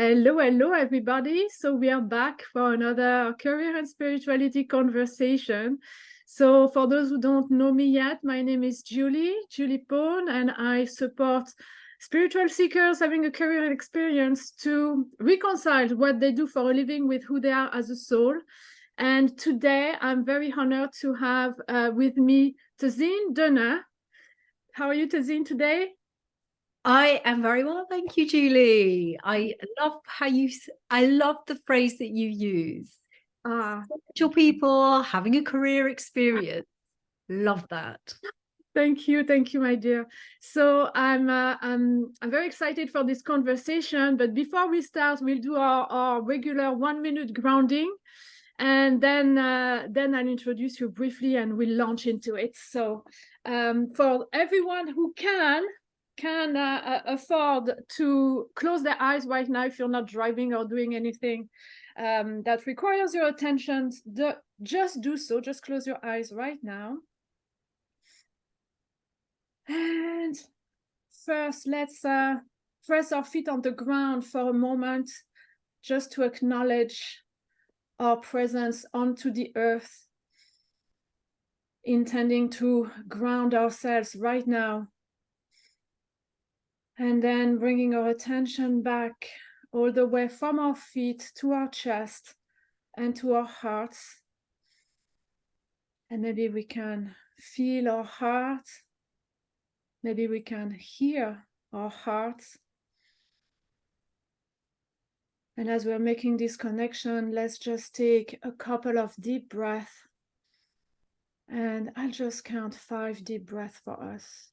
Hello, everybody. So we are back for another career and spirituality conversation. So for those who don't know me yet, my name is Julie Pone, and I support spiritual seekers having a career and experience to reconcile what they do for a living with who they are as a soul. And today I'm very honored to have with me Tazeen Dhunna. How are you, Tazeen, today? I am very well, thank you, Julie. I love the phrase that you use. Spiritual people having a career experience. Love that. Thank you, my dear. So I'm very excited for this conversation. But before we start, we'll do our regular 1 minute grounding, and then I'll introduce you briefly, and we'll launch into it. So for everyone who can afford to close their eyes right now, if you're not driving or doing anything that requires your attention, just do so. Just close your eyes right now. And first, let's press our feet on the ground for a moment, just to acknowledge our presence onto the earth, intending to ground ourselves right now. And then bringing our attention back all the way from our feet to our chest and to our hearts. And maybe we can feel our heart. Maybe we can hear our hearts. And as we're making this connection, let's just take a couple of deep breaths. And I'll just count 5 deep breaths for us.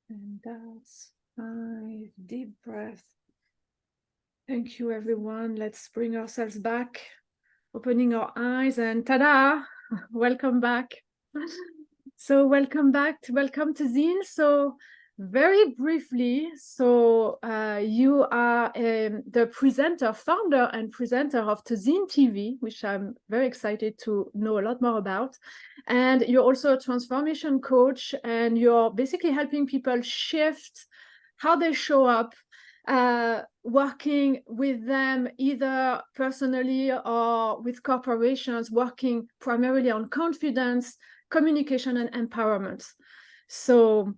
And that's 5 deep breaths. Thank you, everyone. Let's bring ourselves back, opening our eyes, and ta-da! Welcome back. So welcome back. Welcome to Tazeen. So very briefly, so you are the founder and presenter of Tazeen TV, which I'm very excited to know a lot more about. And you're also a transformation coach, and you're basically helping people shift how they show up, working with them either personally or with corporations, working primarily on confidence, communication, and empowerment. So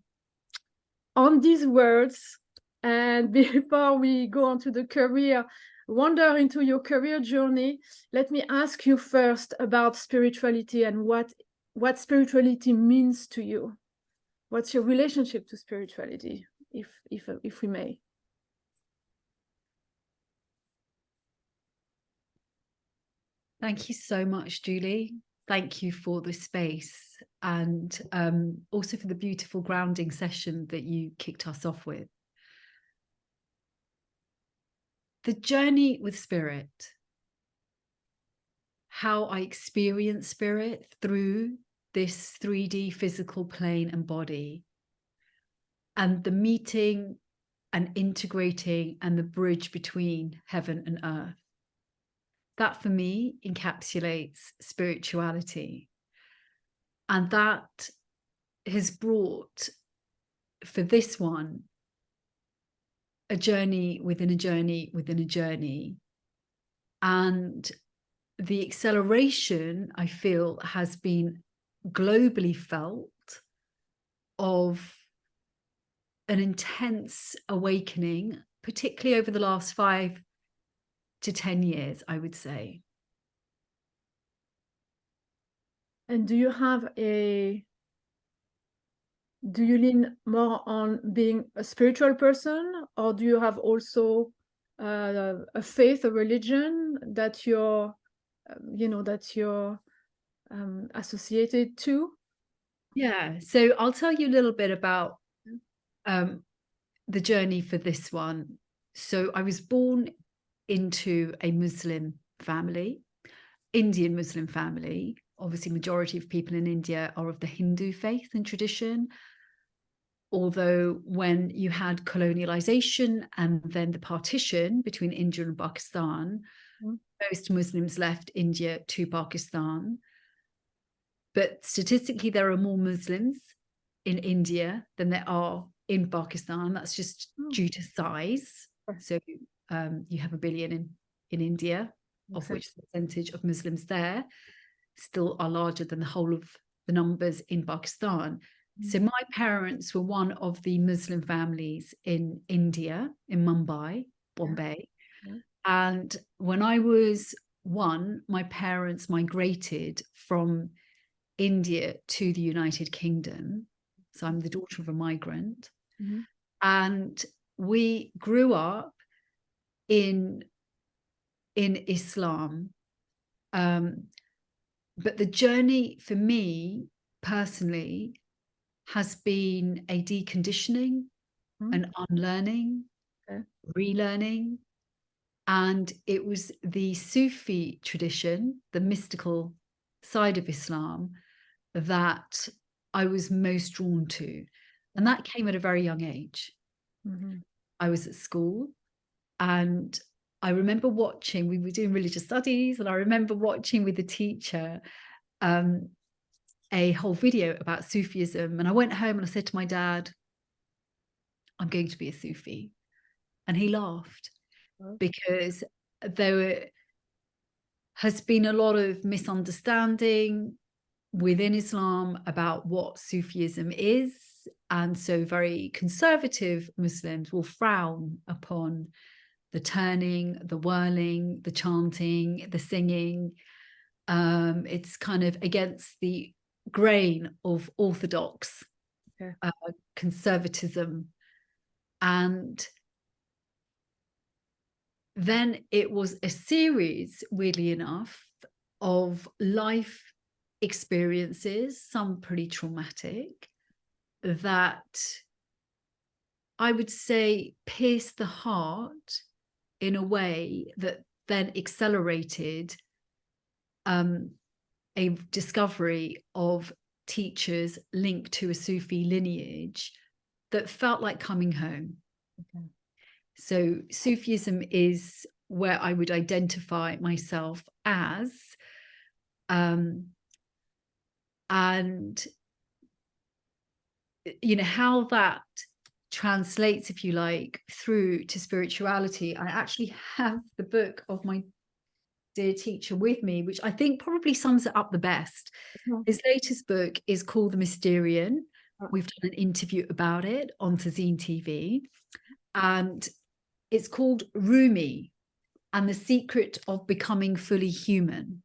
on these words, and before we go on to the career, wander into your career journey, let me ask you first about spirituality and what spirituality means to you. What's your relationship to spirituality, if we may? Thank you so much, Julie. Thank you for the space, and also for the beautiful grounding session that you kicked us off with. The journey with spirit, how I experience spirit through this 3D physical plane and body, and the meeting and integrating and the bridge between heaven and earth. That for me encapsulates spirituality. And that has brought, for this one, a journey within a journey within a journey. And the acceleration, I feel, has been globally felt of an intense awakening, particularly over the last 5 to 10 years, I would say. And do you lean more on being a spiritual person, or do you have also a faith, a religion that you're you know, that you're associated to? Yeah, so I'll tell you a little bit about the journey for this one. So I was born into a Muslim family, Indian Muslim family. Obviously, majority of people in India are of the Hindu faith and tradition. Although when you had colonialization and then the partition between India and Pakistan, most Muslims left India to Pakistan. But statistically, there are more Muslims in India than there are in Pakistan. That's just due to size. So you have 1 billion in India, of which the percentage of Muslims there still are larger than the whole of the numbers in Pakistan. So my parents were one of the Muslim families in India, in Mumbai, Bombay. And when I was 1, my parents migrated from India to the United Kingdom. So I'm the daughter of a migrant. And we grew up in Islam. But the journey for me personally has been a deconditioning, an unlearning, relearning. And it was the Sufi tradition, the mystical side of Islam, that I was most drawn to. And that came at a very young age. I was at school and I remember watching, we were doing religious studies, and I remember watching with the teacher a whole video about Sufism. And I went home and I said to my dad, I'm going to be a Sufi. And he laughed because there has been a lot of misunderstanding within Islam about what Sufism is. And so very conservative Muslims will frown upon the turning, the whirling, the chanting, the singing. It's kind of against the grain of orthodox conservatism. And then it was a series, weirdly enough, of life experiences, some pretty traumatic, that I would say pierced the heart in a way that then accelerated a discovery of teachers linked to a Sufi lineage that felt like coming home. So Sufism is where I would identify myself as, and you know how that translates, if you like, through to spirituality. I actually have the book of my dear teacher with me, which I think probably sums it up the best. His latest book is called The Mysterian. We've done an interview about it on Tazeen TV, and it's called Rumi and the Secret of Becoming Fully Human.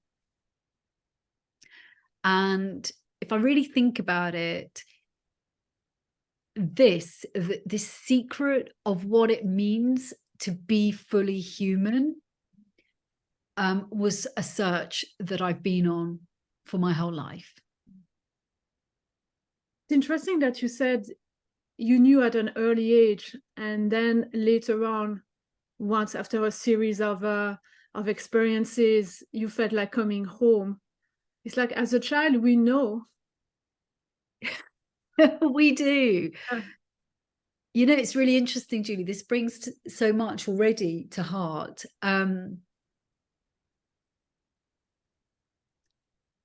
And if I really think about it, this secret of what it means to be fully human was a search that I've been on for my whole life. It's interesting that you said you knew at an early age, and then later on, once after a series of experiences, you felt like coming home. It's like as a child, we know. We do. You know, it's really interesting, Julie. This brings so much already to heart.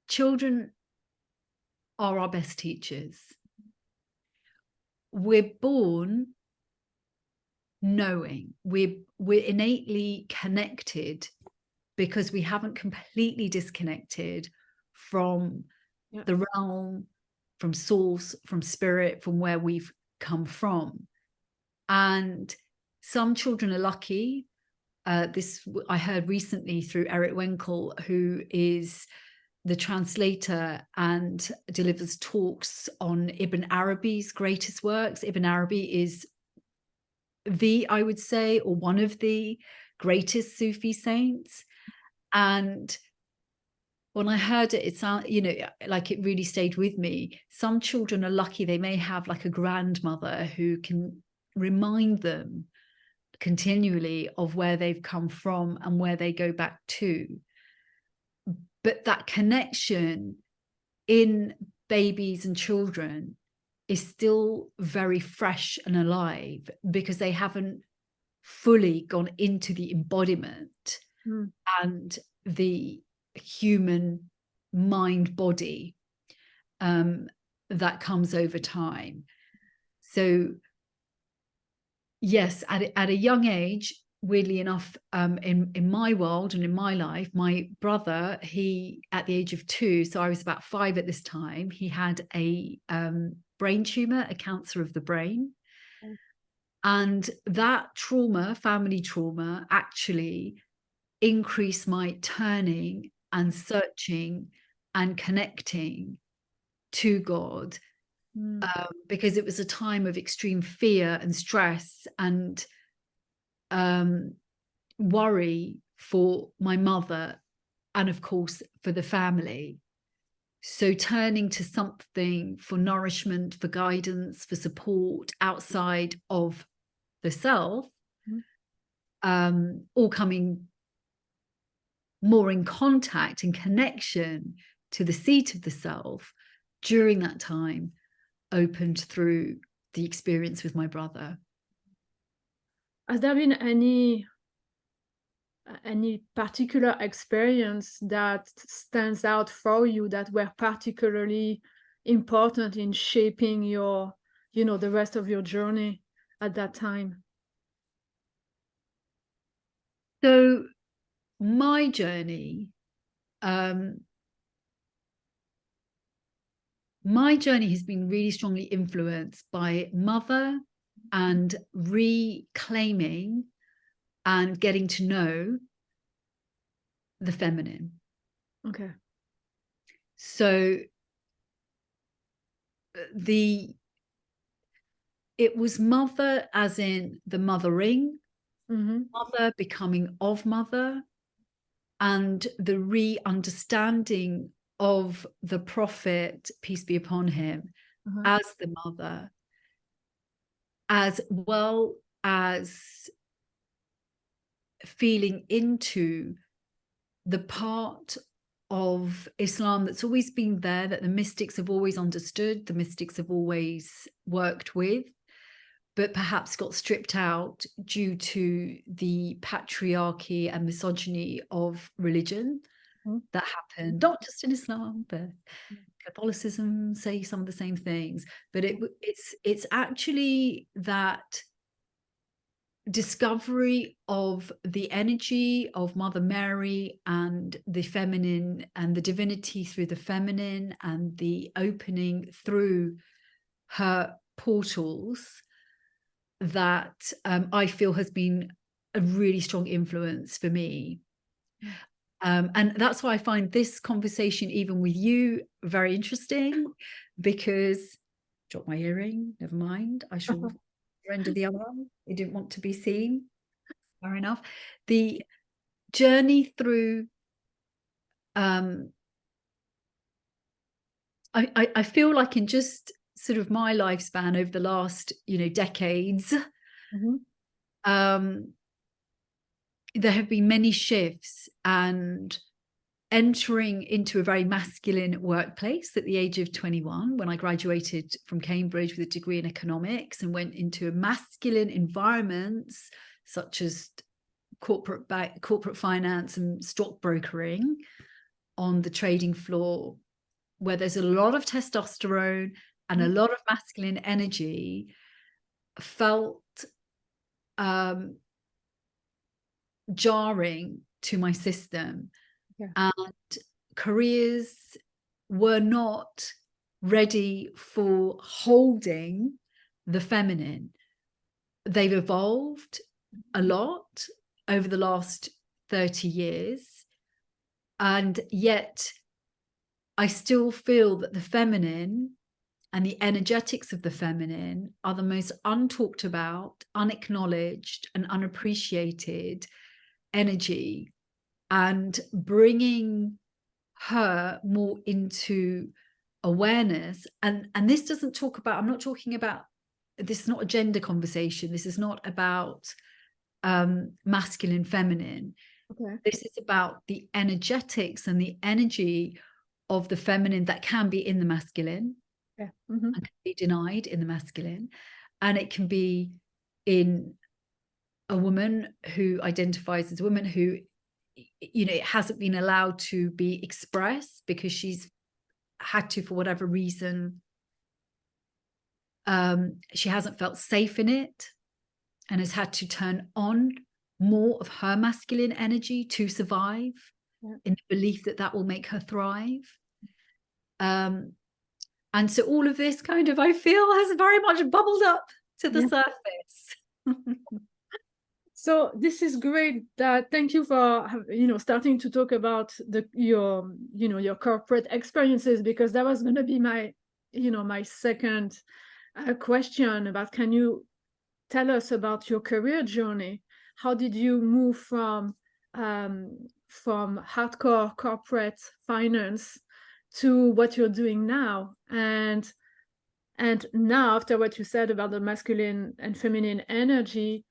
Children are our best teachers. We're born knowing, we're innately connected because we haven't completely disconnected from the realm, from source, from spirit, from where we've come from. And some children are lucky. This I heard recently through Eric Wenkel, who is the translator and delivers talks on Ibn Arabi's greatest works. Ibn Arabi is I would say, or one of the greatest Sufi saints. And when I heard it, it sounded, you know, like it really stayed with me. Some children are lucky, they may have like a grandmother who can remind them continually of where they've come from and where they go back to. But that connection in babies and children is still very fresh and alive because they haven't fully gone into the embodiment and the human mind body that comes over time. So yes, at a young age, weirdly enough, in my world and in my life, my brother, he at the age of 2, so I was about 5 at this time, he had a brain tumor, a cancer of the brain. And that trauma, family trauma, actually increased my turning and searching and connecting to God, because it was a time of extreme fear and stress and worry for my mother and of course for the family. So turning to something for nourishment, for guidance, for support outside of the self, all coming more in contact and connection to the seat of the self during that time opened through the experience with my brother. Has there been any particular experience that stands out for you that were particularly important in shaping your, the rest of your journey at that time? So my journey, has been really strongly influenced by mother and reclaiming and getting to know the feminine. Okay. So it was mother as in the mothering, mother becoming of mother, and the re-understanding of the prophet, peace be upon him, as the mother, as well as feeling into the part of Islam that's always been there, that the mystics have always understood, the mystics have always worked with, but perhaps got stripped out due to the patriarchy and misogyny of religion that happened, not just in Islam, but Catholicism say some of the same things. But it's actually that discovery of the energy of Mother Mary and the feminine and the divinity through the feminine and the opening through her portals that I feel has been a really strong influence for me. And that's why I find this conversation, even with you, very interesting, because drop my earring, never mind, I shall render the other one. It didn't want to be seen. Fair enough. The journey through, I feel like in just sort of my lifespan over the last, decades, there have been many shifts, and entering into a very masculine workplace at the age of 21, when I graduated from Cambridge with a degree in economics and went into masculine environments such as corporate finance and stockbrokering on the trading floor, where there's a lot of testosterone and a lot of masculine energy, felt jarring to my system. And careers were not ready for holding the feminine. They've evolved a lot over the last 30 years, and yet I still feel that the feminine and the energetics of the feminine are the most untalked about, unacknowledged, and unappreciated energy. And bringing her more into awareness. And this doesn't talk about, I'm not talking about, this is not a gender conversation. This is not about masculine, feminine. Okay. This is about the energetics and the energy of the feminine that can be in the masculine, Yeah. Mm-hmm. and can be denied in the masculine. And it can be in a woman who identifies as a woman who, you know, it hasn't been allowed to be expressed because she's had to, for whatever reason, she hasn't felt safe in it and has had to turn on more of her masculine energy to survive, in the belief that that will make her thrive. And so all of this kind of, I feel, has very much bubbled up to the surface. So this is great. Thank you for starting to talk about your corporate experiences, because that was going to be my my second question about, can you tell us about your career journey? How did you move from hardcore corporate finance to what you're doing now? And now, after what you said about the masculine and feminine energy,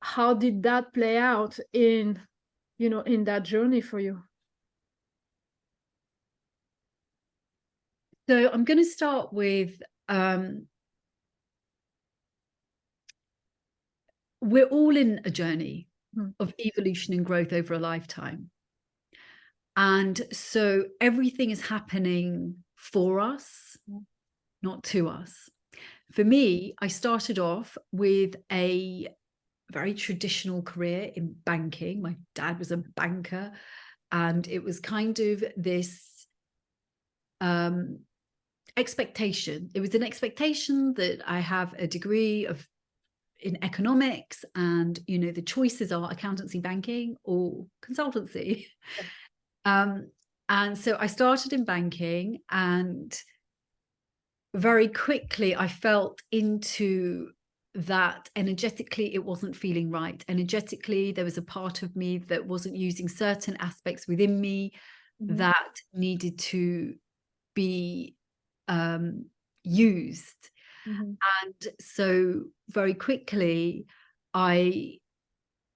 how did that play out in that journey for you? So I'm going to start with, we're all in a journey of evolution and growth over a lifetime. And so everything is happening for us, not to us. For me, I started off with a very traditional career in banking. My dad was a banker, and it was kind of this expectation. It was an expectation that I have a degree in economics, and the choices are accountancy, banking, or consultancy. And so I started in banking, and very quickly I felt into that. Energetically, it wasn't feeling right. Energetically, there was a part of me that wasn't using certain aspects within me that needed to be used. And so very quickly I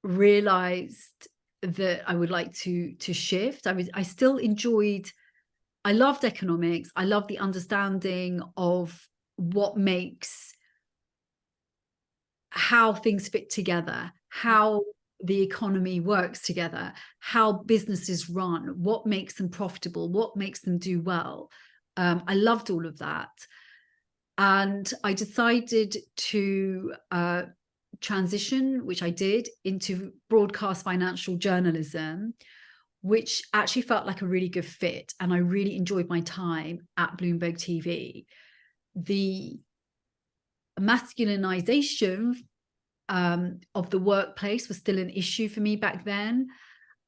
realized that I would like to shift. I still enjoyed, I loved economics. I loved the understanding of what makes, how things fit together, how the economy works together, how businesses run, what makes them profitable, what makes them do well. I loved all of that. And I decided to transition, which I did, into broadcast financial journalism, which actually felt like a really good fit. And I really enjoyed my time at Bloomberg TV. The masculinization of the workplace was still an issue for me back then.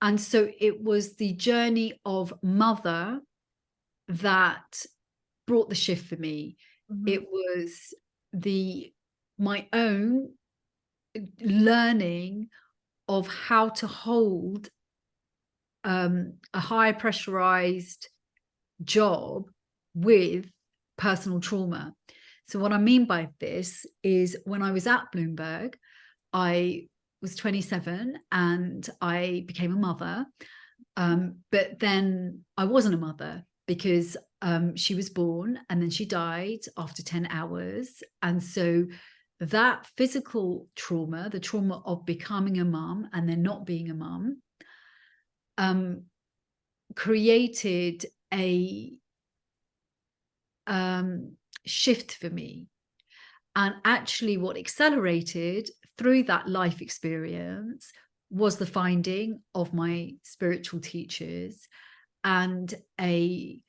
And so it was the journey of mother that brought the shift for me. It was my own learning of how to hold a high pressurized job with personal trauma. So what I mean by this is, when I was at Bloomberg, I was 27 and I became a mother. But then I wasn't a mother, because she was born and then she died after 10 hours. And so that physical trauma, the trauma of becoming a mum and then not being a mum, created a shift for me. And actually what accelerated through that life experience was the finding of my spiritual teachers and a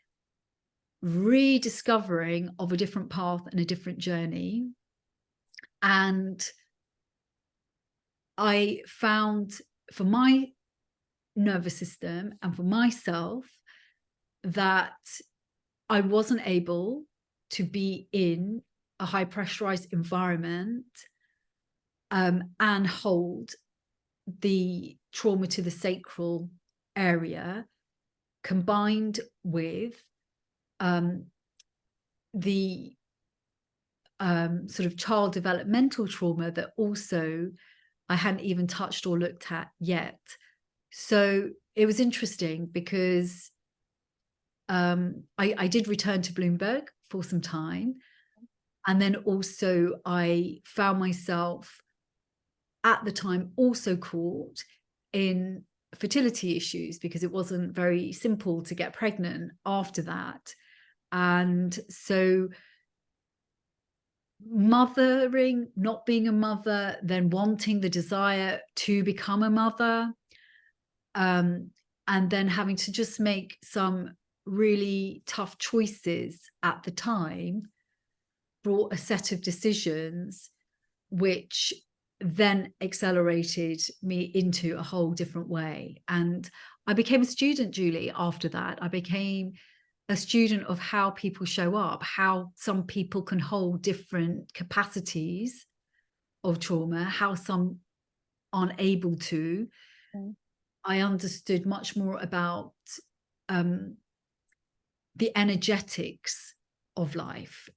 rediscovering of a different path and a different journey. And I found, for my nervous system and for myself, that I wasn't able to be in a high pressurized environment and hold the trauma to the sacral area combined with the sort of child developmental trauma that also I hadn't even touched or looked at yet. So it was interesting because I did return to Bloomberg for some time. And then also I found myself at the time also caught in fertility issues because it wasn't very simple to get pregnant after that. And so mothering, not being a mother, then wanting the desire to become a mother, and then having to just make some really tough choices at the time brought a set of decisions which then accelerated me into a whole different way. And I became a student, Julie, after that. I became a student of how people show up, how some people can hold different capacities of trauma, how some aren't able to. I understood much more about the energetics of life,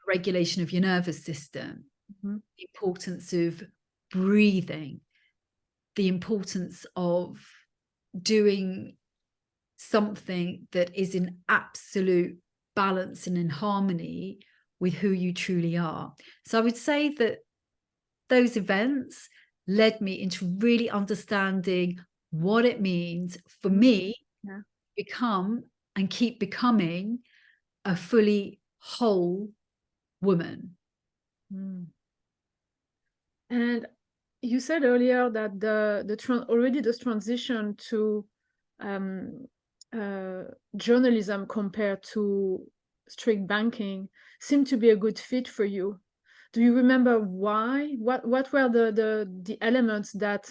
regulation of your nervous system, the importance of breathing, the importance of doing something that is in absolute balance and in harmony with who you truly are. So I would say that those events led me into really understanding what it means for me to become and keep becoming a fully whole woman. And you said earlier that already this transition to journalism compared to strict banking seemed to be a good fit for you. Do you remember why? What were the elements that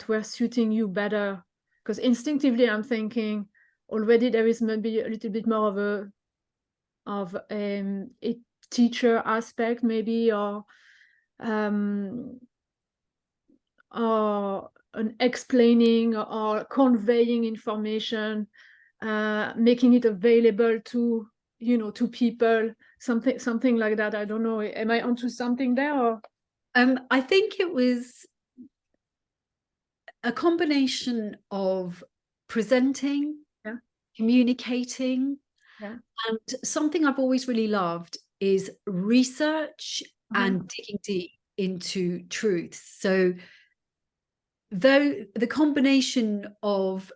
were suiting you better? Because instinctively I'm thinking already there is maybe a little bit more of a teacher aspect maybe, or an explaining or conveying information, making it available to to people, something like that. I don't know, am I onto something there? Or I think it was a combination of presenting, communicating, and something I've always really loved is research and digging deep into truth. So though the combination of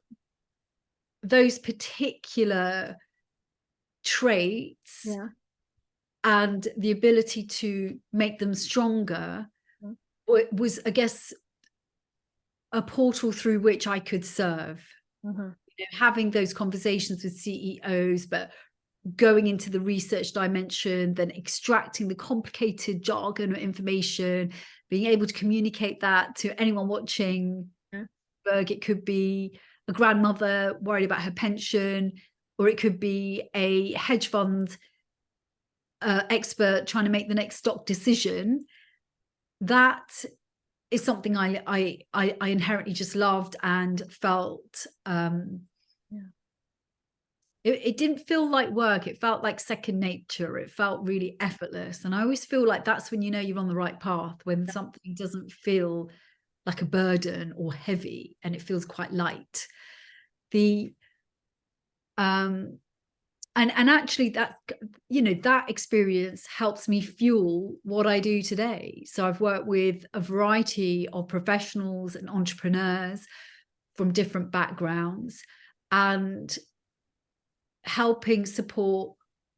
those particular traits and the ability to make them stronger was, I guess, a portal through which I could serve. Having those conversations with CEOs, but going into the research dimension, then extracting the complicated jargon or information, being able to communicate that to anyone watching. It could be a grandmother worried about her pension, or it could be a hedge fund expert trying to make the next stock decision. That is something I inherently just loved and felt. It didn't feel like work. It felt like second nature. It felt really effortless. And I always feel like that's when you know you're on the right path, when something doesn't feel like a burden or heavy and it feels quite light. And actually that, that experience helps me fuel what I do today. So I've worked with a variety of professionals and entrepreneurs from different backgrounds, and helping support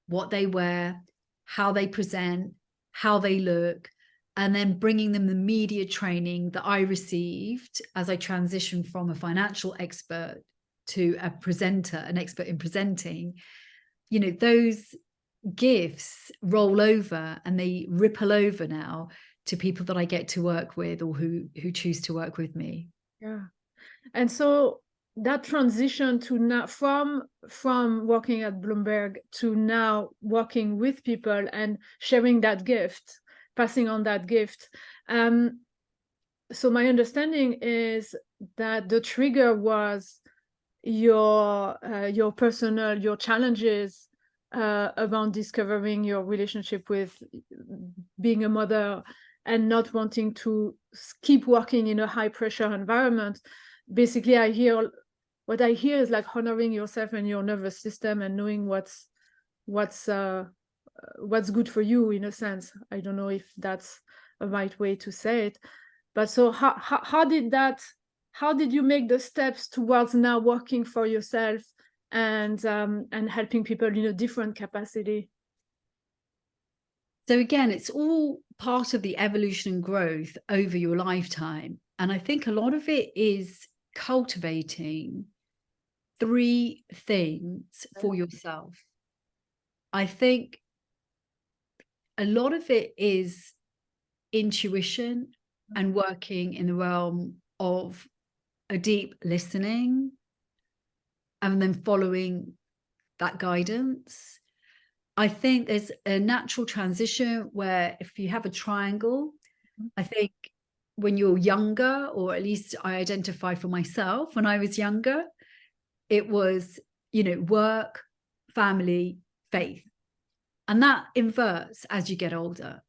what they wear, how they present, how they look, and then bringing them the media training that I received as I transitioned from a financial expert to a presenter, an expert in presenting. Those gifts roll over and they ripple over now to people that I get to work with or who choose to work with me. And so that transition to now from working at Bloomberg to now working with people and sharing that gift, passing on that gift. So my understanding is that the trigger was your personal, your challenges around discovering your relationship with being a mother and not wanting to keep working in a high pressure environment. Basically, what I hear is like honoring yourself and your nervous system and knowing what's good for you, in a sense. I don't know if that's a right way to say it, but so how did you make the steps towards now working for yourself and helping people in a different capacity? So again, it's all part of the evolution and growth over your lifetime. And I think a lot of it is cultivating 3 things for yourself. I think a lot of it is intuition and working in the realm of a deep listening and then following that guidance. I think there's a natural transition where if you have a triangle, I think when you're younger, or at least I identify for myself when I was younger, it was, work, family, faith. And that inverts as you get older.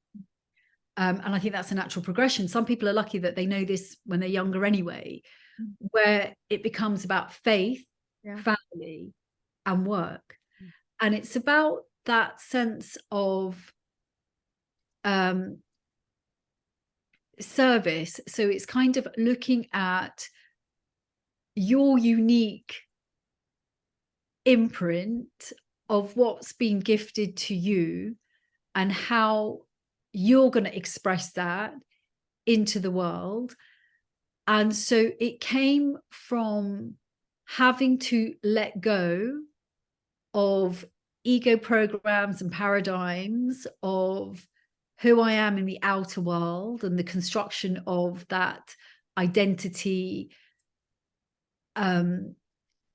And I think that's a natural progression. Some people are lucky that they know this when they're younger anyway, where it becomes about faith, family, and work. And it's about that sense of service. So it's kind of looking at your unique imprint of what's been gifted to you and how you're going to express that into the world. And so it came from having to let go of ego programs and paradigms of who I am in the outer world and the construction of that identity,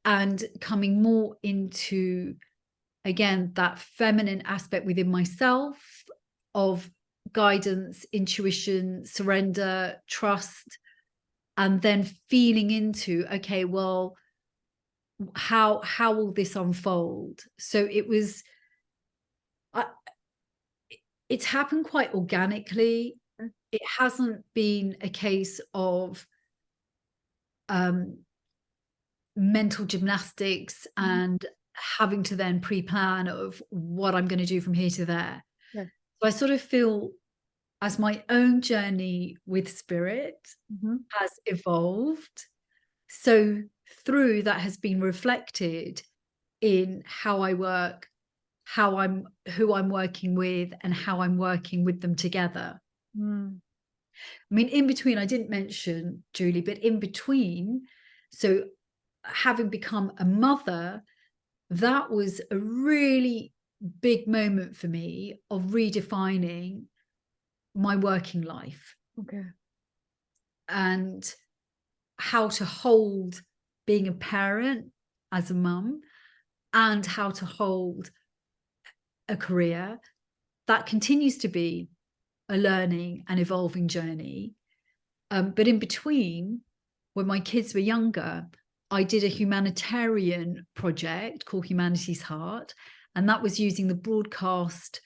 and coming more into, again, that feminine aspect within myself of guidance, intuition, surrender, trust, and then feeling into, okay, well, how will this unfold? So it's happened quite organically. It hasn't been a case of mental gymnastics and having to then pre-plan of what I'm going to do from here to there. So I sort of feel as my own journey with spirit has evolved, so through that has been reflected in how I work, who I'm working with, and how I'm working with them together. I mean, in between, I didn't mention, Julie, but in between, so having become a mother, that was a really big moment for me of redefining my working life. Okay. And how to hold being a parent as a mum and how to hold a career. That continues to be a learning and evolving journey. But in between, when my kids were younger, I did a humanitarian project called Humanity's Heart, and that was using the broadcast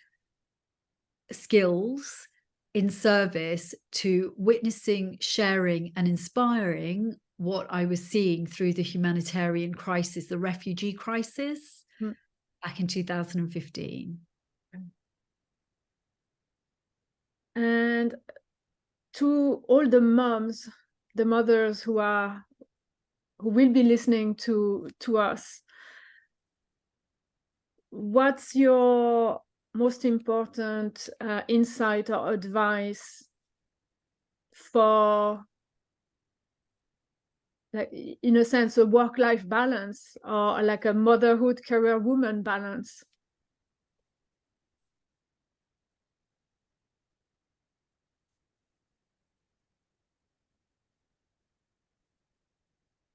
skills in service to witnessing, sharing, and inspiring what I was seeing through the humanitarian crisis, the refugee crisis, back in 2015. And to all the moms, the mothers who will be listening to us, what's your most important insight or advice for, like, in a sense, a work-life balance, or like a motherhood career woman balance?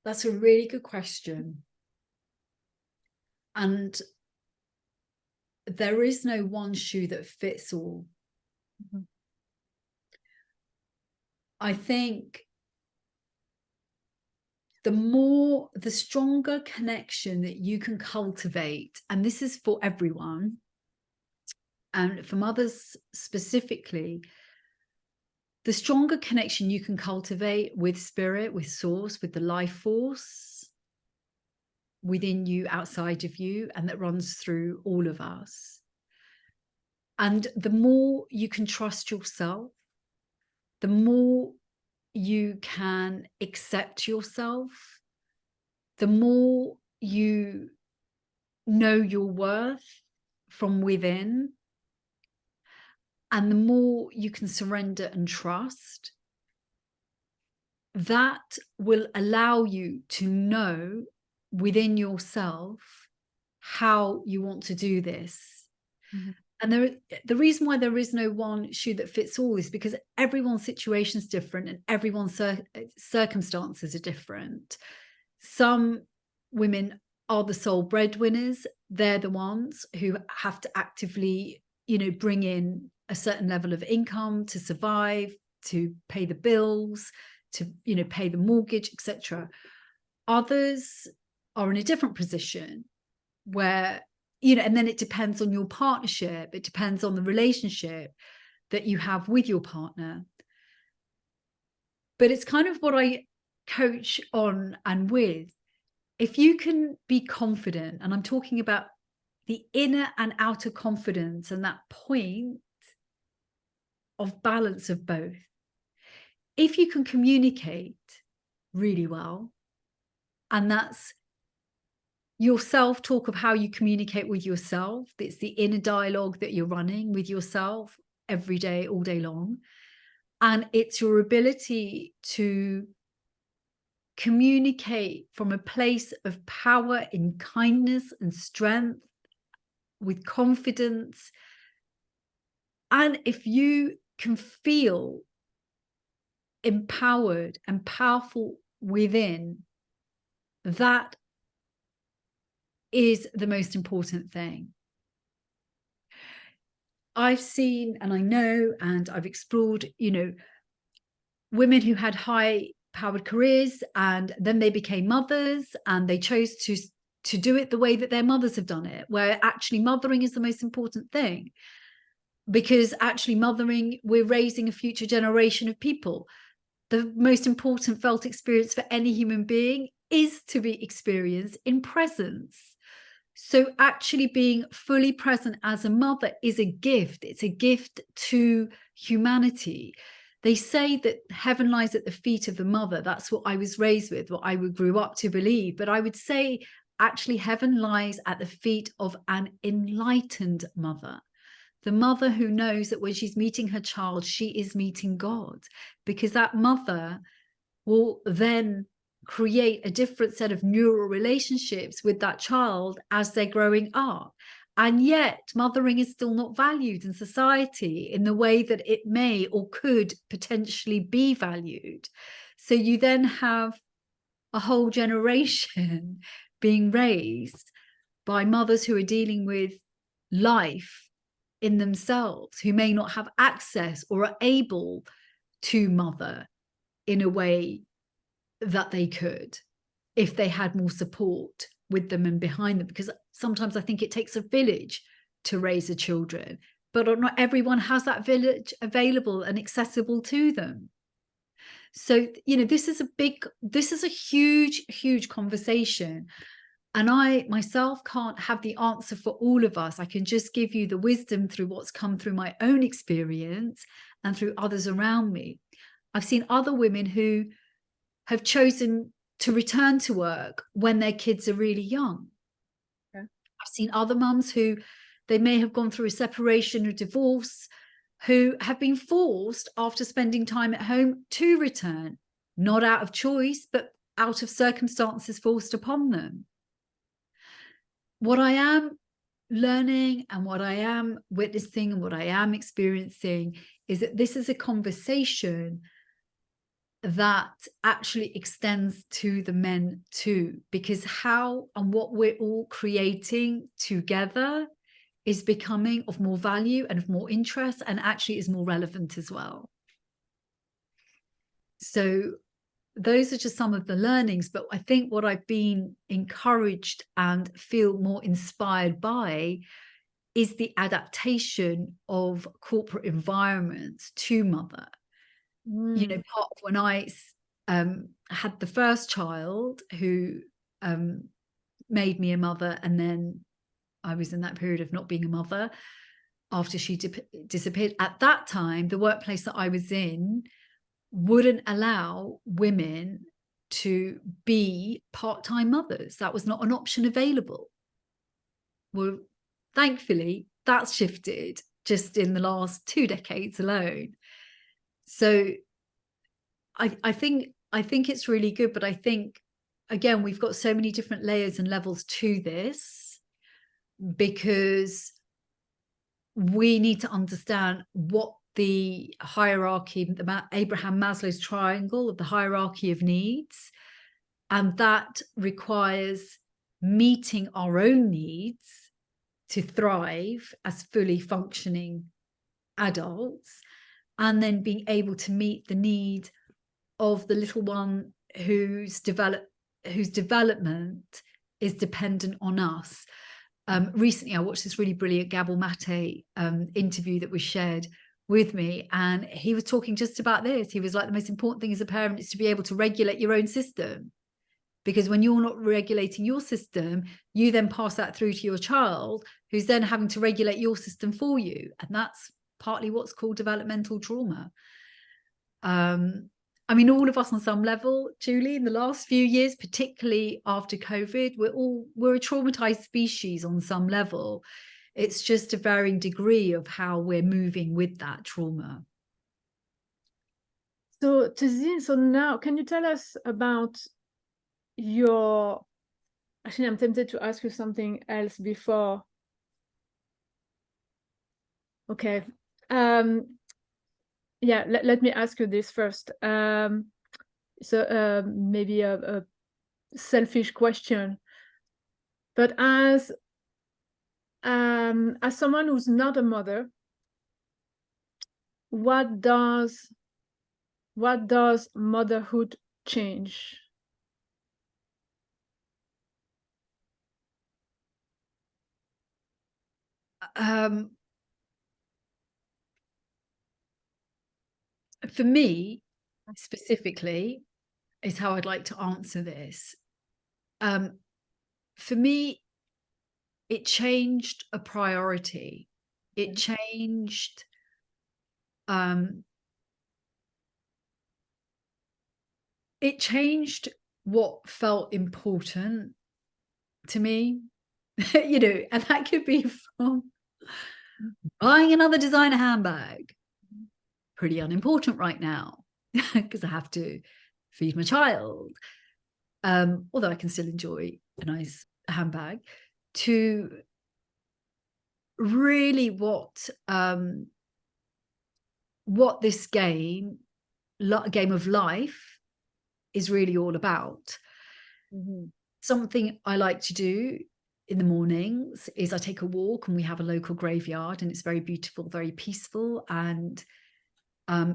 That's a really good question. And there is no one shoe that fits all. I think the stronger connection that you can cultivate, and this is for everyone, and for mothers specifically, the stronger connection you can cultivate with spirit, with source, with the life force within you, outside of you, and that runs through all of us. And the more you can trust yourself, the more you can accept yourself, the more you know your worth from within, and the more you can surrender and trust, that will allow you to know within yourself how you want to do this. Mm-hmm. And the reason why there is no one shoe that fits all is because everyone's situation is different and everyone's circumstances are different. Some women are the sole breadwinners. They're the ones who have to actively, bring in a certain level of income to survive, to pay the bills, to, pay the mortgage, etc. Others are in a different position where, and then it depends on your partnership. It depends on the relationship that you have with your partner. But it's kind of what I coach on and with. If you can be confident, and I'm talking about the inner and outer confidence and that point of balance of both. If you can communicate really well, and that's your self-talk of how you communicate with yourself, it's the inner dialogue that you're running with yourself every day, all day long, and it's your ability to communicate from a place of power in kindness and strength, with confidence. And if you can feel empowered and powerful within, that is the most important thing. I've seen, and I know, and I've explored, women who had high powered careers and then they became mothers and they chose to do it the way that their mothers have done it, where actually mothering is the most important thing. Because actually mothering, we're raising a future generation of people. The most important felt experience for any human being is to be experienced in presence. So actually being fully present as a mother is a gift. It's a gift to humanity. They say that heaven lies at the feet of the mother. That's what I was raised with, what I grew up to believe. But I would say actually heaven lies at the feet of an enlightened mother. The mother who knows that when she's meeting her child, she is meeting God, because that mother will then create a different set of neural relationships with that child as they're growing up. And yet mothering is still not valued in society in the way that it may or could potentially be valued. So you then have a whole generation being raised by mothers who are dealing with life in themselves, who may not have access or are able to mother in a way that they could if they had more support with them and behind them. Because sometimes I think it takes a village to raise a children, but not everyone has that village available and accessible to them. So, this is a huge conversation. And I myself can't have the answer for all of us. I can just give you the wisdom through what's come through my own experience and through others around me. I've seen other women who have chosen to return to work when their kids are really young. Okay. I've seen other mums who they may have gone through a separation or divorce, who have been forced after spending time at home to return, not out of choice, but out of circumstances forced upon them. What I am learning and what I am witnessing and what I am experiencing is that this is a conversation that actually extends to the men too, because how and what we're all creating together is becoming of more value and of more interest, and actually is more relevant as well. So those are just some of the learnings. But I think what I've been encouraged and feel more inspired by is the adaptation of corporate environments to mother. You know, part of when I had the first child who made me a mother, and then I was in that period of not being a mother after she disappeared. At that time, the workplace that I was in wouldn't allow women to be part-time mothers. That was not an option available. Well, thankfully, that's shifted just in the last 2 decades alone. So I think it's really good, but I think, again, we've got so many different layers and levels to this, because we need to understand what the hierarchy, the Abraham Maslow's triangle of the hierarchy of needs, and that requires meeting our own needs to thrive as fully functioning adults, and then being able to meet the need of the little one whose development is dependent on us. Recently, I watched this really brilliant Gabor Mate interview that was shared with me, and he was talking just about this. He was like, the most important thing as a parent is to be able to regulate your own system, because when you're not regulating your system, you then pass that through to your child, who's then having to regulate your system for you, and that's partly what's called developmental trauma. I mean, all of us on some level, Julie, in the last few years, particularly after COVID, we're a traumatized species on some level. It's just a varying degree of how we're moving with that trauma. So Tazeen, so now can you tell us about your, actually I'm tempted to ask you something else before. Okay. Yeah, let me ask you this first. So maybe a selfish question, but as someone who's not a mother, what does motherhood change? For me, specifically, is how I'd like to answer this. For me, it changed a priority. It changed what felt important to me. You know, and that could be from buying another designer handbag, pretty unimportant right now because I have to feed my child, although I can still enjoy a nice handbag, to really what this game of life is really all about. Something I like to do in the mornings is I take a walk, and we have a local graveyard, and it's very beautiful, very peaceful, and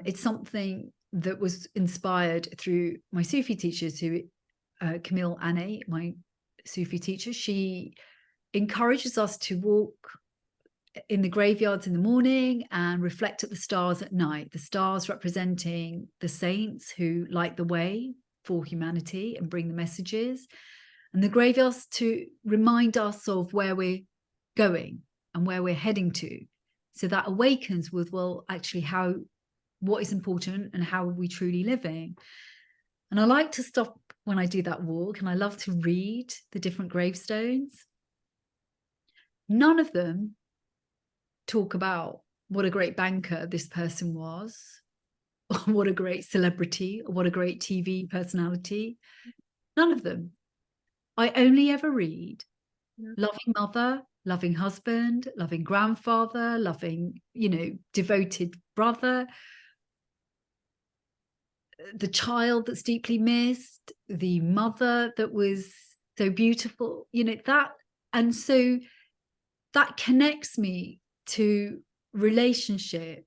it's something that was inspired through my Sufi teachers, who Camille Anne, my Sufi teacher. She encourages us to walk in the graveyards in the morning and reflect at the stars at night, the stars representing the saints who light the way for humanity and bring the messages, and the graveyards to remind us of where we're going and where we're heading to. So that awakens with, well, actually, what is important and how are we truly living. And I like to stop when I do that walk, and I love to read the different gravestones. None of them talk about what a great banker this person was, or what a great celebrity, or what a great TV personality. None of them. I only ever read loving mother, loving husband, loving grandfather, loving, devoted brother, the child that's deeply missed, the mother that was so beautiful, that. And so that connects me to relationship,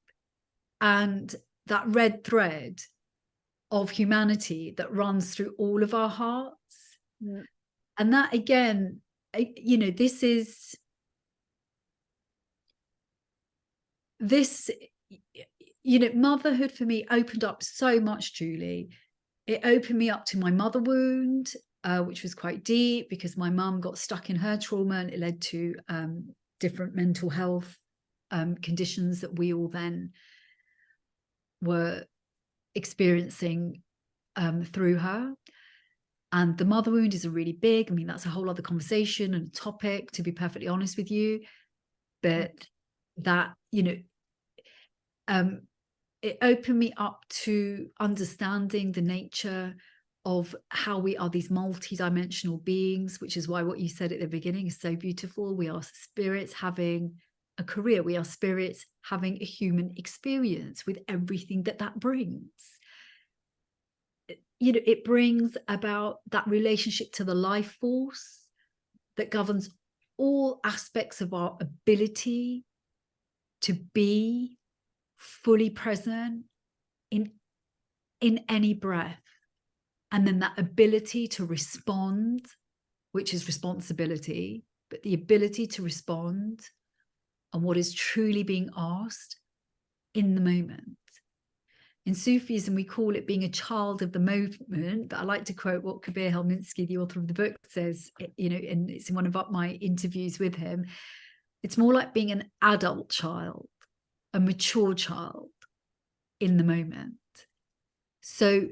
and that red thread of humanity that runs through all of our hearts. Yeah. And that, again, you know, this, you know, motherhood for me opened up so much, Julie. It opened me up to my mother wound, which was quite deep because my mum got stuck in her trauma, and it led to different mental health conditions that we all then were experiencing through her. And the mother wound is a really big, I mean, that's a whole other conversation and topic, to be perfectly honest with you. But that, you know, it opened me up to understanding the nature of how we are these multi-dimensional beings, which is why what you said at the beginning is so beautiful. We are spirits having a career. We are spirits having a human experience with everything that that brings. You know, it brings about that relationship to the life force that governs all aspects of our ability to be fully present in any breath. And then that ability to respond, which is responsibility, but the ability to respond on what is truly being asked in the moment. In Sufism, we call it being a child of the moment. But I like to quote what Kabir Helminski, the author of the book, says, you know, and it's in one of my interviews with him. It's more like being an adult child, a mature child in the moment. So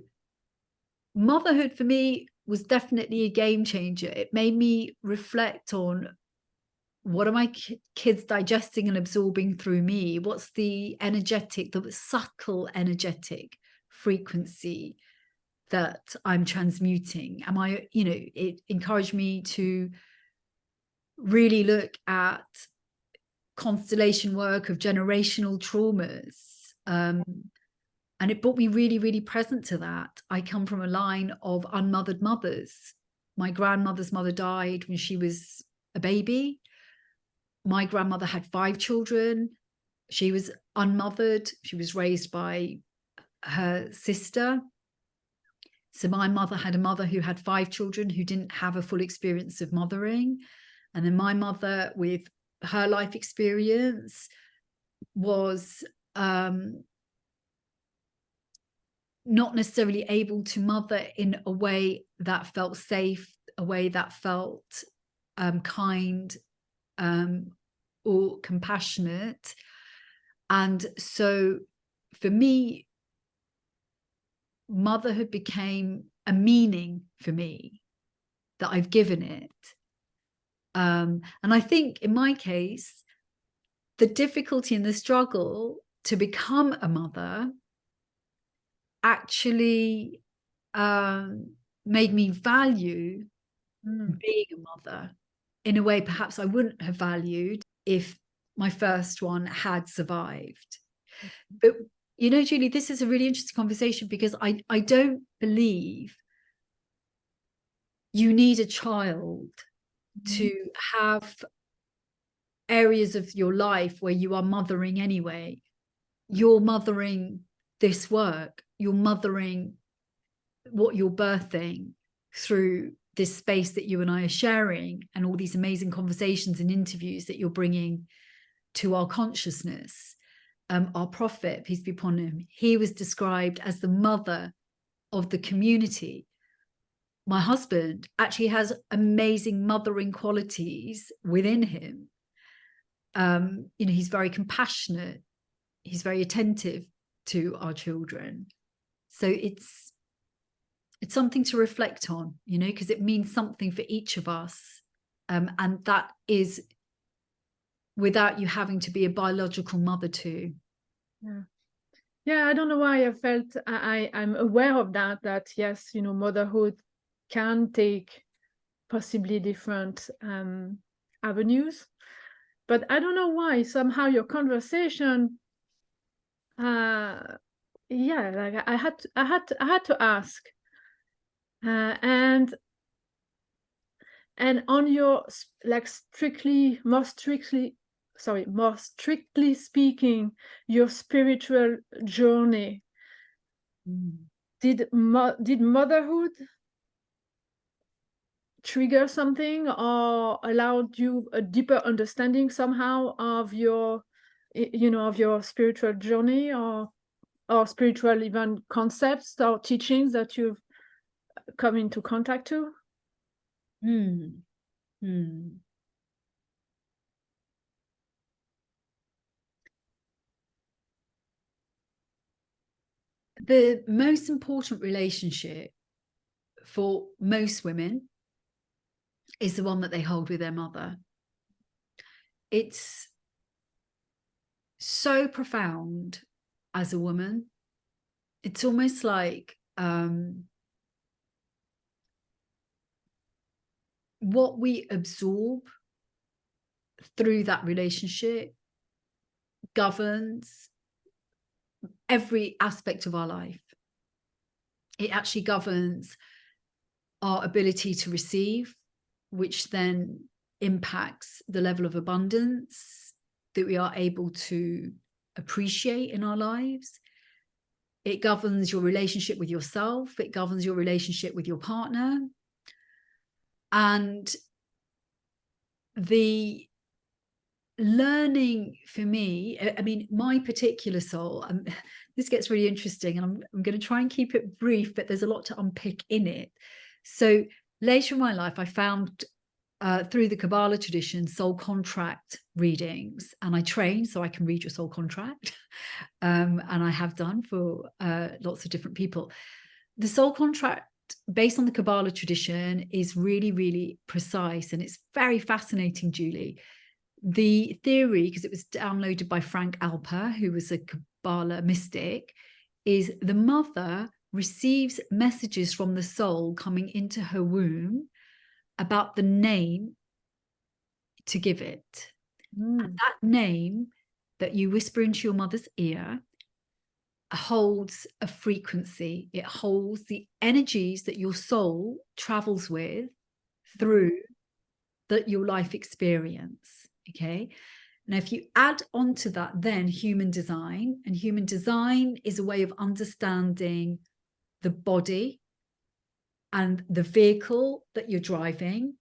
motherhood for me was definitely a game changer. It made me reflect on, what are my kids digesting and absorbing through me? What's the energetic, the subtle energetic frequency that I'm transmuting? Am I, you know, it encouraged me to really look at constellation work of generational traumas. And it brought me really, really present to that. I come from a line of unmothered mothers. My grandmother's mother died when she was a baby. My grandmother had 5 children. She was unmothered. She was raised by her sister. So my mother had a mother who had 5 children who didn't have a full experience of mothering. And then my mother, with her life experience, was not necessarily able to mother in a way that felt safe, a way that felt kind, or compassionate. And so for me, motherhood became a meaning for me that I've given it. And I think in my case, the difficulty and the struggle to become a mother actually made me value being a mother in a way perhaps I wouldn't have valued if my first one had survived. But, you know, Julie, this is a really interesting conversation because I don't believe you need a child to have areas of your life where you are mothering anyway. You're mothering this work. You're mothering what you're birthing through this space that you and I are sharing, and all these amazing conversations and interviews that you're bringing to our consciousness. Our prophet, peace be upon him, he was described as the mother of the community. My husband actually has amazing mothering qualities within him. You know, he's very compassionate. He's very attentive to our children. So it's something to reflect on, you know, because it means something for each of us. And that is without you having to be a biological mother too. Yeah, I don't know why I felt I'm aware of that yes, you know, motherhood can take possibly different avenues, but I don't know why somehow your conversation, yeah, like I had to ask, and on your like more strictly speaking, your spiritual journey. did motherhood trigger something or allowed you a deeper understanding somehow of your, of your spiritual journey, or spiritual even concepts or teachings that you've come into contact to? Hmm. Hmm. The most important relationship for most women is the one that they hold with their mother. It's so profound as a woman. It's almost like what we absorb through that relationship governs every aspect of our life. It actually governs our ability to receive, which then impacts the level of abundance that we are able to appreciate in our lives. It governs your relationship with yourself. It governs your relationship with your partner. And the learning for me, I mean, my particular soul, this gets really interesting, and I'm going to try and keep it brief, but there's a lot to unpick in it. So later in my life, I found through the Kabbalah tradition, soul contract readings, and I trained so I can read your soul contract. And I have done for lots of different people. The soul contract, based on the Kabbalah tradition, is really, really precise, and it's very fascinating, Julie. The theory, because it was downloaded by Frank Alper, who was a Kabbalah mystic, is the mother receives messages from the soul coming into her womb about the name to give it. And that name that you whisper into your mother's ear holds a frequency. It holds the energies that your soul travels with through your life experience. Okay. Now, if you add onto that then human design, and human design is a way of understanding the body and the vehicle that you're driving,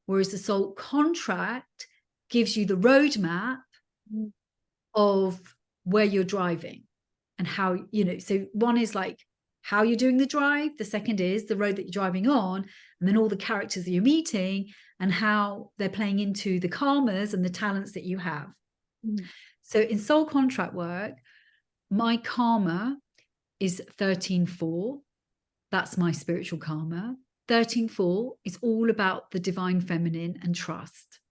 whereas the soul contract gives you the roadmap of where you're driving and how, so one is like how you're doing the drive. The second is the road that you're driving on, and then all the characters that you're meeting and how they're playing into the karmas and the talents that you have. So in soul contract work, my karma is 13-4. That's my spiritual karma. 13-4 is all about the divine feminine and trust.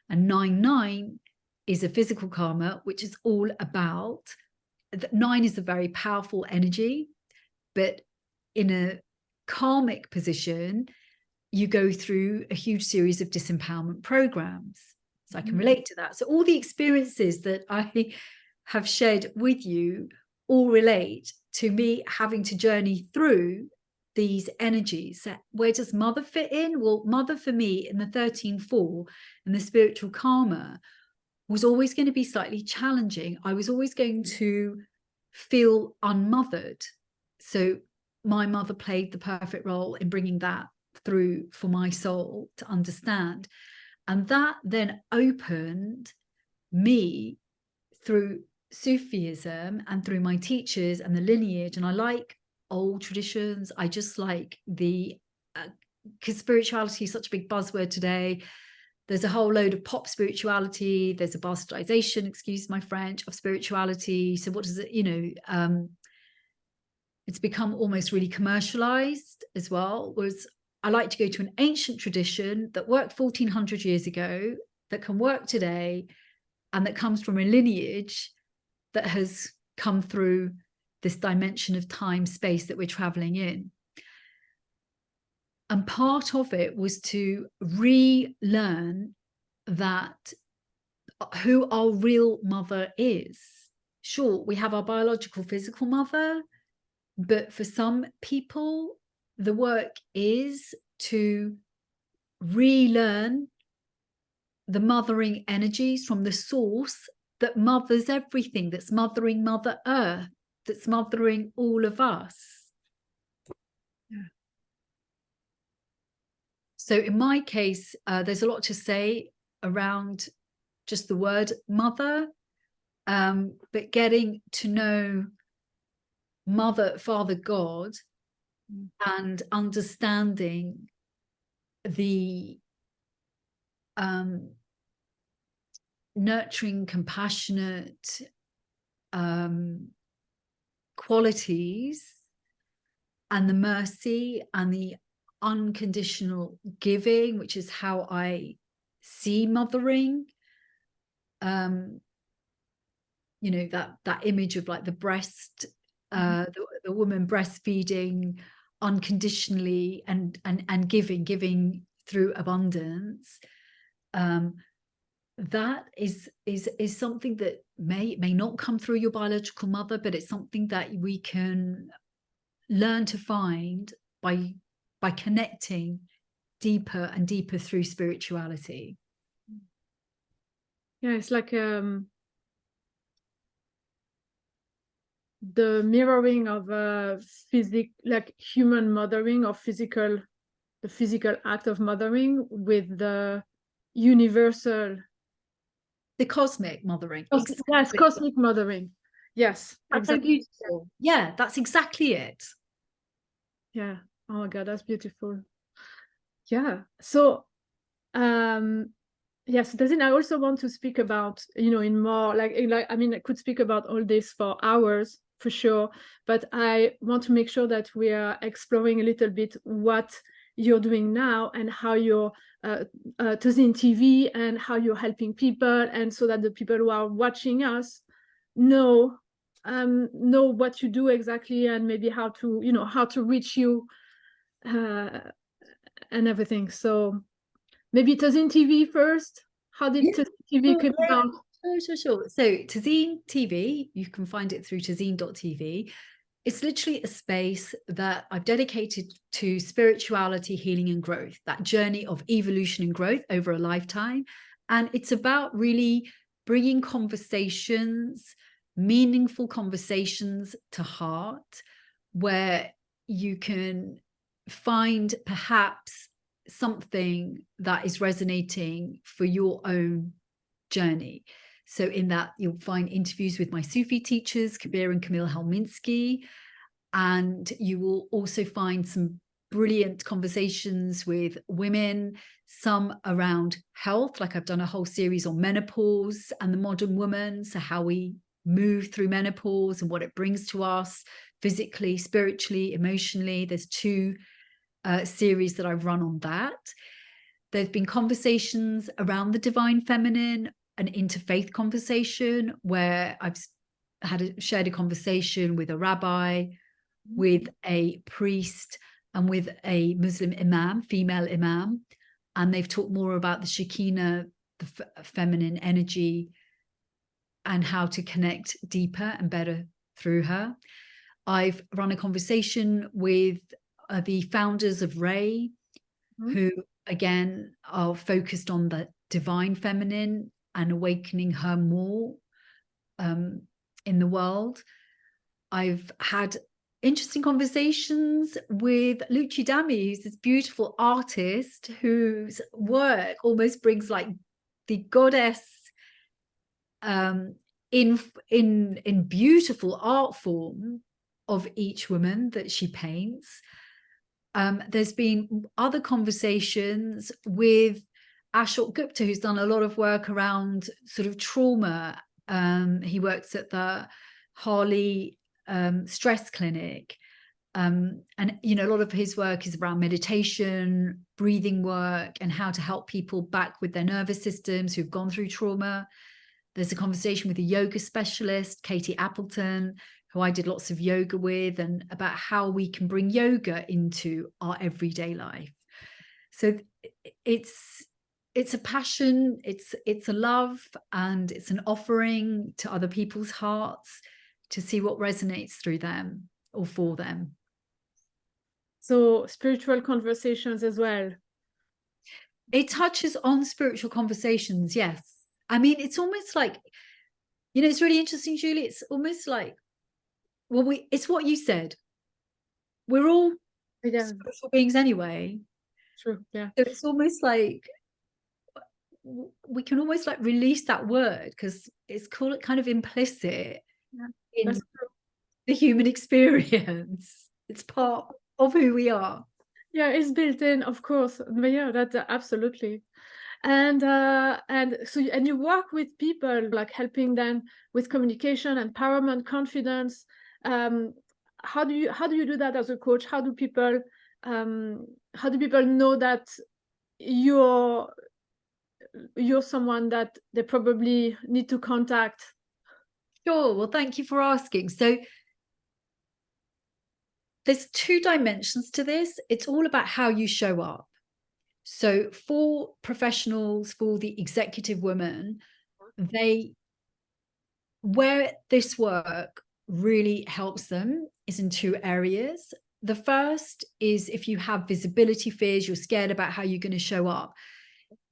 And 9-9 is a physical karma, which is all about, 9 is a very powerful energy, but in a karmic position, you go through a huge series of disempowerment programs. So I can relate to that. So all the experiences that I have shared with you all relate to me having to journey through these energies. So where does mother fit in? Well, mother for me in the 13-4 and the spiritual karma was always going to be slightly challenging. I was always going to feel unmothered. So my mother played the perfect role in bringing that through for my soul to understand. And that then opened me through Sufism and through my teachers and the lineage. And I like old traditions. I just like because spirituality is such a big buzzword today. There's a whole load of pop spirituality. There's a bastardization, excuse my French, of spirituality. So what does it, it's become almost really commercialized as well. Whereas I like to go to an ancient tradition that worked 1400 years ago, that can work today, and that comes from a lineage that has come through this dimension of time, space that we're traveling in. And part of it was to relearn that who our real mother is. Sure, we have our biological physical mother, but for some people, the work is to relearn the mothering energies from the source that mothers everything, that's mothering Mother Earth, that's mothering all of us. So in my case, there's a lot to say around just the word mother, but getting to know Mother, Father, God, and understanding the nurturing, compassionate qualities and the mercy and the unconditional giving, which is how I see mothering. You know, that image of like the breast, the woman breastfeeding unconditionally and giving through abundance. That is something that may not come through your biological mother, but it's something that we can learn to find by connecting deeper and deeper through spirituality. Yeah, it's like the mirroring of like human mothering or the physical act of mothering with the universal, the cosmic mothering. Exactly. Yes, cosmic mothering. Yes, that's exactly. So beautiful. Yeah, that's exactly it. Yeah. Oh my God, that's beautiful. Yeah. So yes, Tazeen, I also want to speak about, you know, in more like I mean, I could speak about all this for hours for sure, but I want to make sure that we are exploring a little bit what you're doing now and how you're Tazeen TV and how you're helping people, and so that the people who are watching us know what you do exactly, and maybe how to, you know, how to reach you and everything. So maybe Tazeen TV first. How did Tazeen TV come about? Sure. So Tazeen TV, you can find it through tazeen.tv. It's literally a space that I've dedicated to spirituality, healing, and growth, that journey of evolution and growth over a lifetime. And it's about really bringing conversations, meaningful conversations to heart, where you can find perhaps something that is resonating for your own journey. So in that, you'll find interviews with my Sufi teachers, Kabir and Camille Helminski, and you will also find some brilliant conversations with women, some around health, like I've done a whole series on menopause and the modern woman, so how we move through menopause and what it brings to us physically, spiritually, emotionally. There's 2 series that I've run on that. There's been conversations around the divine feminine, an interfaith conversation where I've shared a conversation with a rabbi, with a priest, and with a Muslim imam, female imam, and they've talked more about the Shekinah, the feminine energy, and how to connect deeper and better through her. I've run a conversation with the founders of Ray, who again are focused on the divine feminine and awakening her more in the world. I've had interesting conversations with Luci Dami, who's this beautiful artist whose work almost brings like the goddess in beautiful art form of each woman that she paints. There's been other conversations with Ashok Gupta, who's done a lot of work around sort of trauma. He works at the Harley Stress Clinic. And, you know, a lot of his work is around meditation, breathing work, and how to help people back with their nervous systems who've gone through trauma. There's a conversation with a yoga specialist, Katie Appleton, who I did lots of yoga with, and about how we can bring yoga into our everyday life. So it's a passion, it's a love, and it's an offering to other people's hearts to see what resonates through them or for them. So spiritual conversations as well. It touches on spiritual conversations, yes. I mean, it's almost like, you know, it's really interesting, Julie. It's almost like, well, it's what you said. We're all spiritual beings anyway. True. Yeah. So it's almost like we can almost like release that word because it's kind of implicit Yeah. in That's true. the human experience. It's part of who we are. Yeah, it's built in, of course. But yeah, that absolutely. And so and you work with people, like helping them with communication, empowerment, confidence. How do you do that as a coach? How do people know that you're someone that they probably need to contact? Sure. Well, thank you for asking. So there's two dimensions to this. It's all about how you show up. So for professionals, for the executive women, where this work really helps them is in two areas. The first is if you have visibility fears, you're scared about how you're going to show up.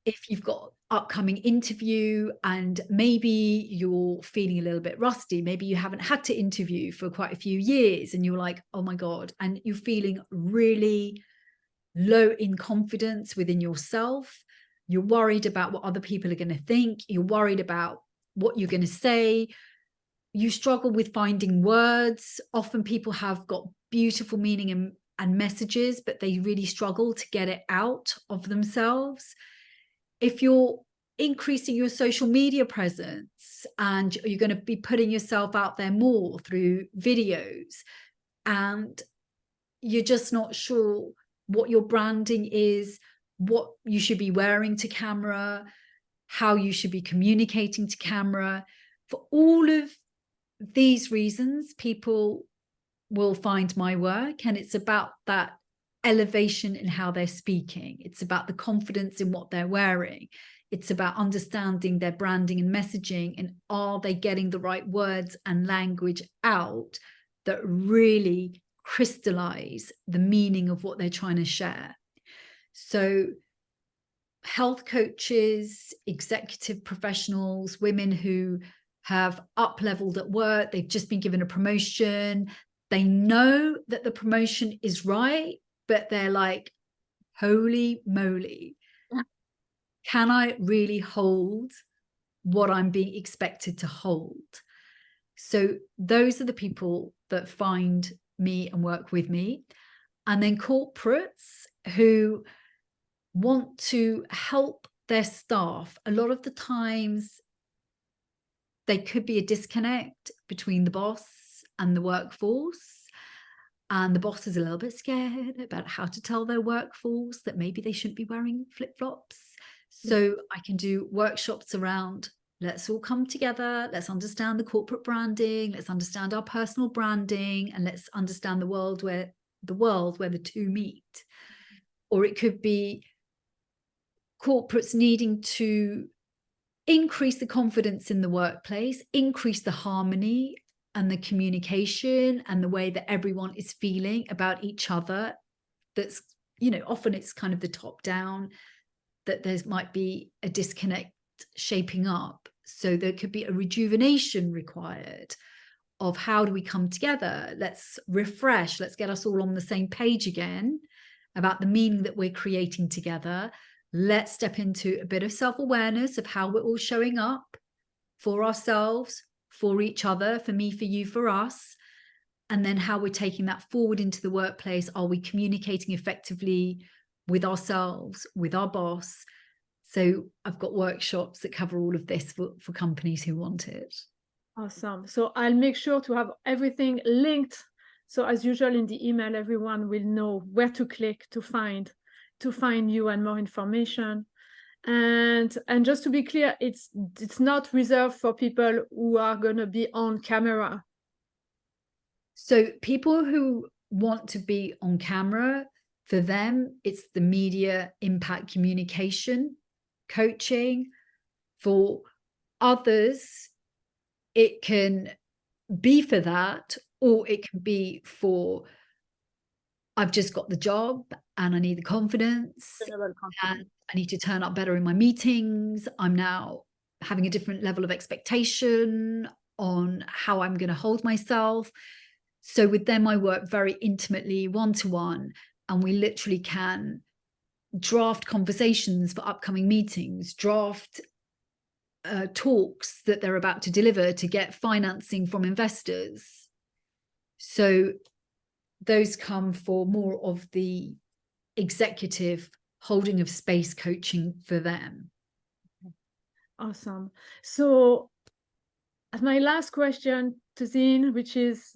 If you've got upcoming interview and maybe you're feeling a little bit rusty, maybe you haven't had to interview for quite a few years and you're like, oh my God, and you're feeling really low in confidence within yourself. You're worried about what other people are going to think. You're worried about what you're going to say. You struggle with finding words. Often people have got beautiful meaning and messages, but they really struggle to get it out of themselves. If you're increasing your social media presence and you're going to be putting yourself out there more through videos, and you're just not sure what your branding is, what you should be wearing to camera, how you should be communicating to camera, for all of these reasons, people will find my work. And it's about that elevation in how they're speaking. It's about the confidence in what they're wearing. It's about understanding their branding and messaging, and are they getting the right words and language out that really crystallize the meaning of what they're trying to share. So health coaches, executive professionals, women who have up-leveled at work, they've just been given a promotion, they know that the promotion is right, but they're like, holy moly, can I really hold what I'm being expected to hold? So those are the people that find me and work with me. And then corporates who want to help their staff. A lot of the times there could be a disconnect between the boss and the workforce. And the boss is a little bit scared about how to tell their workforce that maybe they shouldn't be wearing flip-flops. So I can do workshops around, let's all come together, let's understand the corporate branding, let's understand our personal branding, and let's understand the world where the two meet. Or it could be corporates needing to increase the confidence in the workplace, increase the harmony and the communication and the way that everyone is feeling about each other. That's, often it's kind of the top down, that there might be a disconnect shaping up. So there could be a rejuvenation required of how do we come together? Let's refresh, let's get us all on the same page again about the meaning that we're creating together. Let's step into a bit of self-awareness of how we're all showing up for ourselves, for each other, for me, for you, for us. And then how we're taking that forward into the workplace. Are we communicating effectively with ourselves, with our boss? So I've got workshops that cover all of this for companies who want it. Awesome. So I'll make sure to have everything linked. So as usual in the email, everyone will know where to click to find you and more information. And just to be clear, it's not reserved for people who are going to be on camera. So people who want to be on camera, for them, it's the media impact communication coaching. For others, it can be for that, or it can be for, I've just got the job and I need the confidence, and I need to turn up better in my meetings. I'm now having a different level of expectation on how I'm going to hold myself. So with them, I work very intimately, one-to-one, and we literally can draft conversations for upcoming meetings, draft talks that they're about to deliver to get financing from investors. So those come for more of the executive holding of space coaching for them. Awesome. So as my last question, Tazeen, which is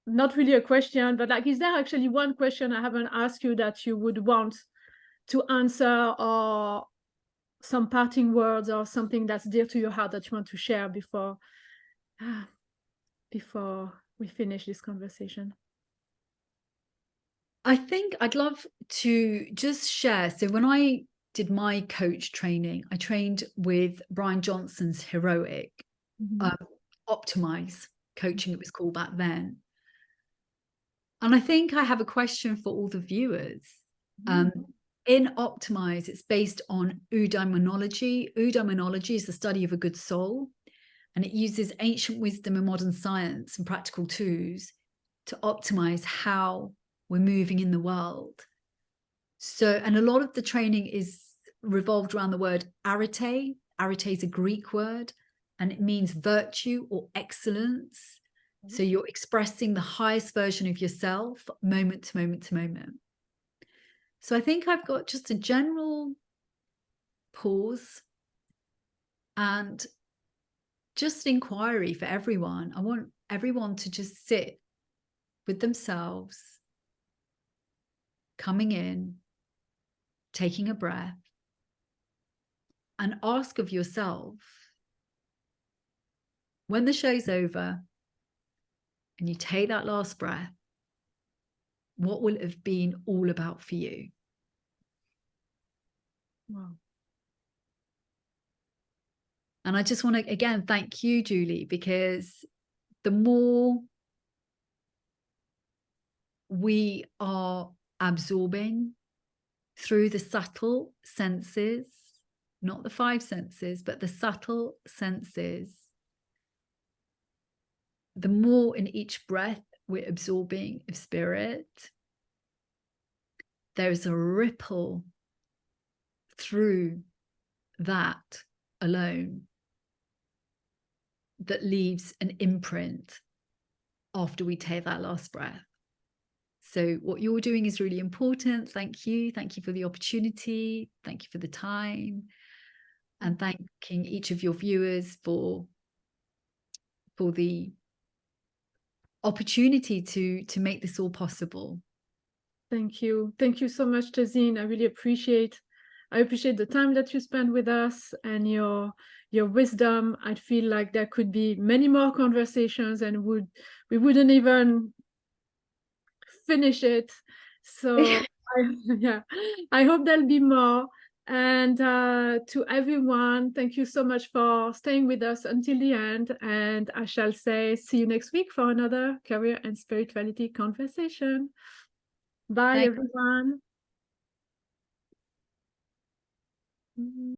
not really a question, but like, is there actually one question I haven't asked you that you would want to answer, or some parting words or something that's dear to your heart that you want to share before we finish this conversation? I think I'd love to just share. So when I did my coach training, I trained with Brian Johnson's Heroic Optimize coaching, it was called back then. And I think I have a question for all the viewers. In Optimize, it's based on eudaimonology. Eudaimonology is the study of a good soul, and it uses ancient wisdom and modern science and practical tools to optimize how we're moving in the world. So, and a lot of the training is revolved around the word arete. Arete is a Greek word, and it means virtue or excellence. So you're expressing the highest version of yourself, moment to moment to moment. So I think I've got just a general pause and just inquiry for everyone. I want everyone to just sit with themselves, coming in, taking a breath, and ask of yourself, when the show's over and you take that last breath, what will it have been all about for you? Wow. And I just want to, again, thank you, Julie, because the more we are absorbing through the subtle senses, not the five senses, but the subtle senses, the more in each breath we're absorbing of spirit, there's a ripple through that alone that leaves an imprint after we take that last breath. So what you're doing is really important. Thank you. Thank you for the opportunity. Thank you for the time. And thanking each of your viewers for the opportunity to make this all possible. Thank you. Thank you so much, Tazeen. I really appreciate the time that you spend with us and your wisdom. I feel like there could be many more conversations, and we wouldn't even finish it. So I hope there'll be more. And to everyone, thank you so much for staying with us until the end. And I shall say, see you next week for another career and spirituality conversation. Bye, everyone.